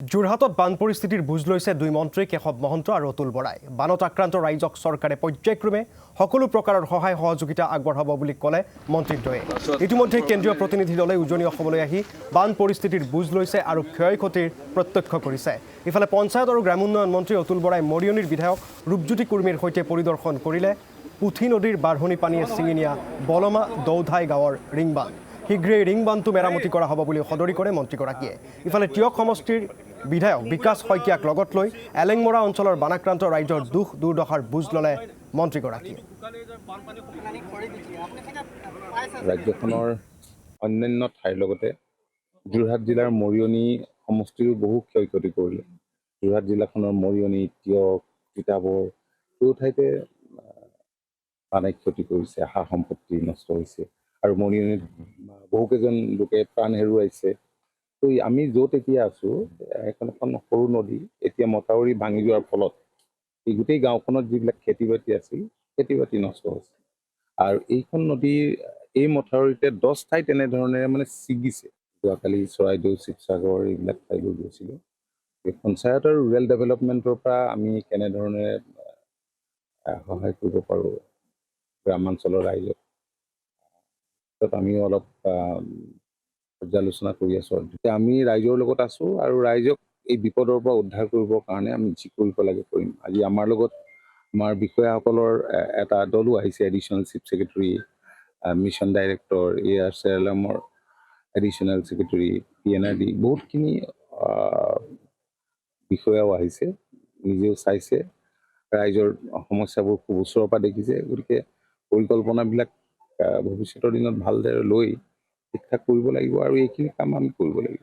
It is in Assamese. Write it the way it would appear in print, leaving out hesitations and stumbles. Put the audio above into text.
যোৰহাটত বান পৰিস্থিতিৰ বুজ লৈছে দুই মন্ত্ৰী কেশৱ মহন্ত আৰু অতুল বৰাই। বানত আক্ৰান্ত ৰাইজক চৰকাৰে পৰ্যায়ক্ৰমে সকলো প্ৰকাৰৰ সহায় সহযোগিতা আগবঢ়াব বুলি ক'লে মন্ত্ৰীদ্বয়ে। ইতিমধ্যে কেন্দ্ৰীয় প্ৰতিনিধি দলে উজনি অসমলৈ আহি বান পৰিস্থিতিৰ বুজ লৈছে আৰু ক্ষয় ক্ষতিৰ প্ৰত্যক্ষ কৰিছে। ইফালে পঞ্চায়ত আৰু গ্ৰামোন্নয়ন মন্ত্ৰী অতুল বৰাই মৰিয়নিৰ বিধায়ক ৰূপজ্যোতি কুৰ্মীৰ সৈতে পৰিদৰ্শন কৰিলে পুথি নদীৰ বাঢ়নি পানীয়ে ছিঙি নিয়া বলমা দৌধাই গাঁৱৰ ৰিংবান্ধ। শীঘ্ৰেই ৰিংবান্ধটো মেৰামতি কৰা হ'ব বুলি সদৰি কৰে মন্ত্ৰীগৰাকীয়ে। ইফালে টিয়ক সমষ্টিৰ বিধায়ক বিকাশ শইকীয়াক লগত লৈ এলেংমৰা অঞ্চলৰ বানাক্ৰান্ত ৰাইজৰ দুখ দুৰ্দশাৰ বুজ ল'লে মন্ত্ৰীগৰাকীয়ে। ৰাজ্যখনৰ অন্যান্য ঠাইৰ লগতে যোৰহাট জিলাৰ মৰিয়নি সমষ্টিৰো বহু ক্ষয় ক্ষতি কৰিলে। যোৰহাট জিলাখনৰ মৰিয়নি, টিয়ক, তিতাবৰ বহু ঠাইতে বানে ক্ষতি কৰিছে, সা সম্পত্তি নষ্ট হৈছে আৰু মৰিয়নিত বহুকেইজন লোকে প্ৰাণ হেৰুৱাইছে। তো আমি য'ত এতিয়া আছোঁ, এখন সৰু নদী এতিয়া মথাউৰি ভাঙি যোৱাৰ ফলত এই গোটেই গাঁওখনত যিবিলাক খেতি বাতি আছিল, খেতি বাতি নষ্ট হৈছে। আৰু এইখন নদীৰ এই মথাউৰিতে 10 ঠাইত এনেধৰণেৰে মানে ছিগিছে। যোৱাকালি চৰাইদেউ, শিৱসাগৰ এইবিলাক ঠাইলৈ গৈছিলোঁ। এই পঞ্চায়ত আৰু ৰুৰেল ডেভেলপমেণ্টৰ পৰা আমি কেনেধৰণে সহায় কৰিব পাৰোঁ গ্ৰামাঞ্চলৰ ৰাইজক, তাত আমিও অলপ পৰ্যালোচনা কৰি আছোঁ। এতিয়া আমি ৰাইজৰ লগত আছোঁ আৰু ৰাইজক এই বিপদৰ পৰা উদ্ধাৰ কৰিবৰ কাৰণে আমি যি কৰিব লাগে কৰিম। আজি আমাৰ লগত আমাৰ বিষয়াসকলৰ এটা দলো আহিছে, additional chief secretary, mission director, ARCLMৰ এডিশ্যনেল ছেক্ৰেটাৰী, PNRD, বহুতখিনি বিষয়াও আহিছে, নিজেও চাইছে, ৰাইজৰ সমস্যাবোৰ খুব ওচৰৰ পৰা দেখিছে। গতিকে পৰিকল্পনাবিলাক ভৱিষ্যতৰ দিনত ভালদৰে লৈ ঠিক ঠাক কৰিব লাগিব আৰু এইখিনি কাম আমি কৰিব লাগিব।